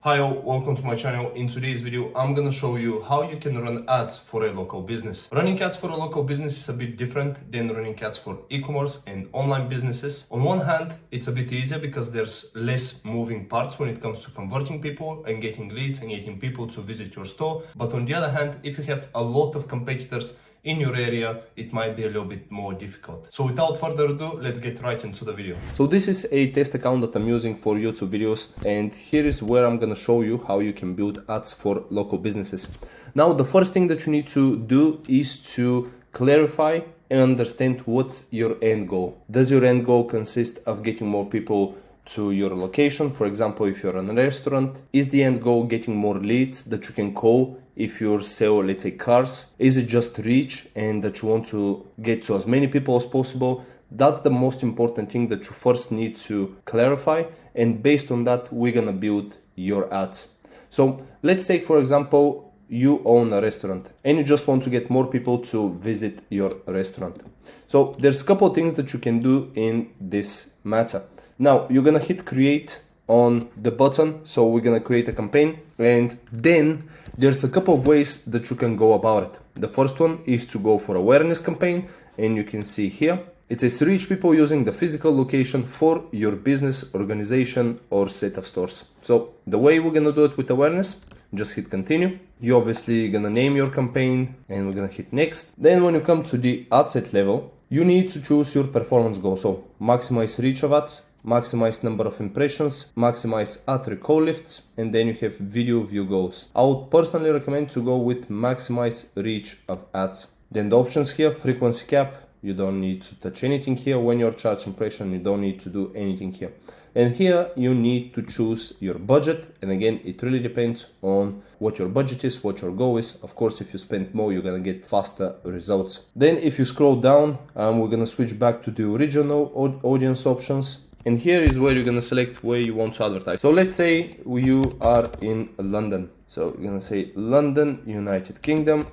Hi all, welcome to my channel. In today's video, I'm gonna show you how you can run ads for a local business. Running ads for a local business is a bit different than running ads for e-commerce and online businesses. On one hand, it's a bit easier because there's less moving parts when it comes to converting people and getting leads and getting people to visit your store. But on the other hand, if you have a lot of competitors in your area, it might be a little bit more difficult. So without further ado, let's get right into the video. So this is a test account that I'm using for YouTube videos, and here is where I'm gonna show you how you can build ads for local businesses. Now, the first thing that you need to do is to clarify and understand what's your end goal. Does your end goal consist of getting more people to your location? For example, if you're in a restaurant, is the end goal getting more leads that you can call if you sell, let's say, cars? Is it just reach and that you want to get to as many people as possible? That's the most important thing that you first need to clarify, and based on that, we're gonna build your ads. So let's take, for example, you own a restaurant and you just want to get more people to visit your restaurant. So there's a couple of things that you can do in this matter. Now you're gonna hit create on the button. So we're gonna create a campaign, and then there's a couple of ways that you can go about it. The first one is to go for awareness campaign, and you can see here it says reach people using the physical location for your business, organization, or set of stores. So the way we're gonna do it with awareness, just hit continue. You're obviously gonna name your campaign, and we're gonna hit next. Then when you come to the ad set level, you need to choose your performance goal. So maximize reach of ads, maximize number of impressions, maximize ad recall lifts, and then you have video view goals. I would personally recommend to go with maximize reach of ads. Then the options here, frequency cap, you don't need to touch anything here. When you're charged impression, you don't need to do anything here. And here you need to choose your budget, and again it really depends on what your budget is, what your goal is. Of course, if you spend more, you're gonna get faster results. Then if you scroll down, we're gonna switch back to the original audience options, and here is where you're gonna select where you want to advertise. So let's say you are in London, so you're gonna say London, United Kingdom.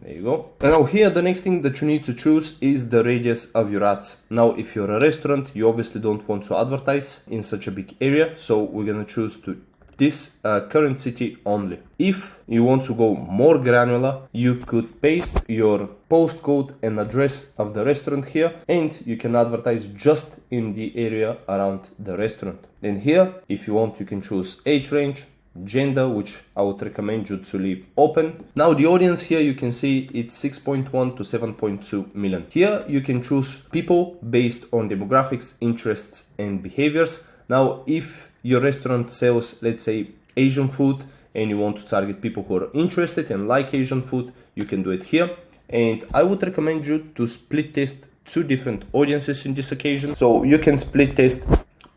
There you go. And now here, the next thing that you need to choose is the radius of your ads. Now, if you're a restaurant, you obviously don't want to advertise in such a big area. So we're going to choose to this current city only. If you want to go more granular, you could paste your postcode and address of the restaurant here, and you can advertise just in the area around the restaurant. Then here, if you want, you can choose age range, gender, which I would recommend you to leave open. Now the audience here, you can see it's 6.1 to 7.2 million. Here you can choose people based on demographics, interests, and behaviors. Now if your restaurant sells, let's say, Asian food, and you want to target people who are interested and like Asian food, you can do it here. And I would recommend you to split test two different audiences in this occasion. So you can split test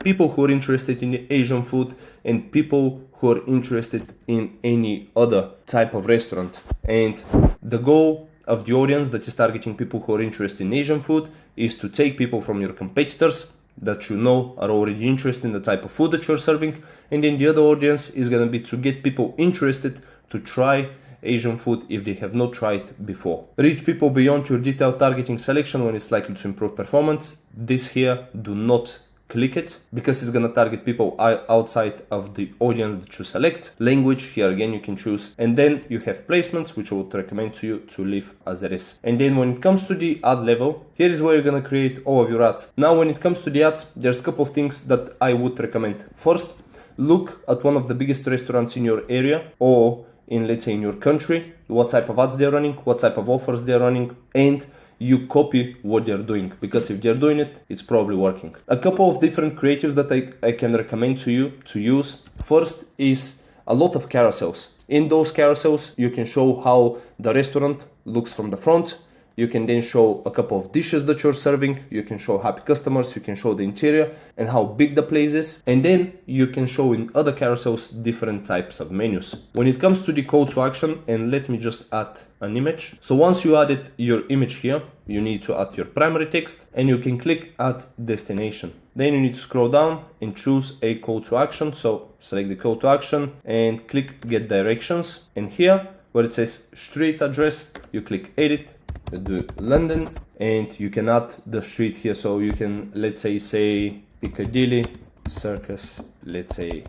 people who are interested in Asian food and people who are interested in any other type of restaurant. And the goal of the audience that is targeting people who are interested in Asian food is to take people from your competitors that you know are already interested in the type of food that you're serving. And then the other audience is going to be to get people interested to try Asian food if they have not tried before. Reach people beyond your detailed targeting selection when it's likely to improve performance. This here, do not click it because it's gonna target people outside of the audience that you select. Language, here again you can choose, and then you have placements, which I would recommend to you to leave as it is. And then when it comes to the ad level, here is where you're gonna create all of your ads. Now when it comes to the ads, there's a couple of things that I would recommend. First, look at one of the biggest restaurants in your area or in, let's say, in your country, what type of ads they're running, what type of offers they're running, and you copy what they're doing, because if they're doing it, it's probably working. A couple of different creatives that I can recommend to you to use. First is a lot of carousels. In those carousels, you can show how the restaurant looks from the front. You can then show a couple of dishes that you're serving. You can show happy customers. You can show the interior and how big the place is. And then you can show in other carousels different types of menus. When it comes to the call to action, and let me just add an image. So once you added your image here, you need to add your primary text, and you can click add destination. Then you need to scroll down and choose a call to action. So select the call to action and click get directions. And here where it says street address, you click edit. Do London, and you can add the street here. So you can, let's say Piccadilly circus, let's say,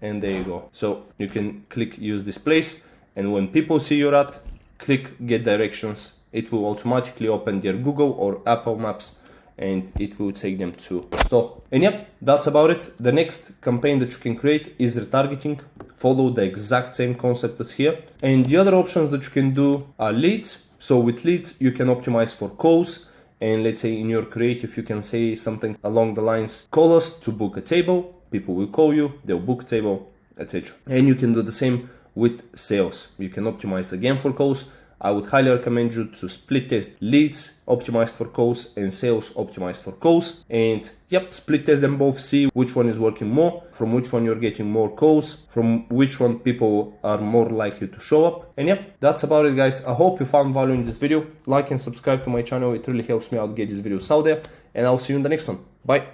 and there you go. So you can click use this place, and when people see your ad, click get directions. It will automatically open their Google or Apple Maps, and it will take them to store. And yep, that's about it. The next campaign that you can create is retargeting. Follow the exact same concept as here. And the other options that you can do are leads. So with leads, you can optimize for calls. And let's say in your creative, you can say something along the lines, call us to book a table. People will call you, they'll book a table, etc. And you can do the same with sales. You can optimize again for calls. I would highly recommend you to split test leads optimized for calls and sales optimized for calls. And yep, split test them both, see which one is working more, from which one you're getting more calls, from which one people are more likely to show up. And yep, that's about it, guys. I hope you found value in this video. Like and subscribe to my channel. It really helps me out get these videos out there. And I'll see you in the next one. Bye.